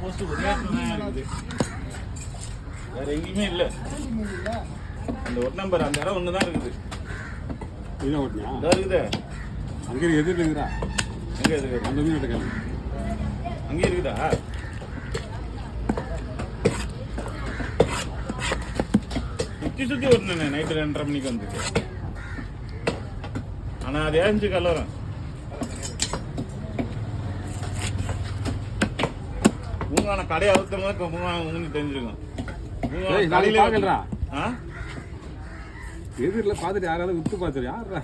Post ஒரே இருக்குது, வேற எங்கேயுமே இல்லை. அந்த ஒரு நம்பர் அந்த இடம் ஒன்று தான் இருக்குது. இருக்குது அங்கே எதிர்த்து இருக்குதா? எங்கே இருக்குது? அந்த மீன் எடுக்கலாம். அங்கேயே இருக்குதா? சுற்றி வரணுண்ணே நைட்டு 2:30 மணிக்கு வந்துருக்கு. ஆனால் அது ஏஞ்சு கலரும். பூங்கான கடையை அவுத்தவங்க உங்களுக்கு தெரிஞ்சிருக்கும். எதிரில் பார்த்துட்டு யாராவது விட்டு பார்த்துரு யாரா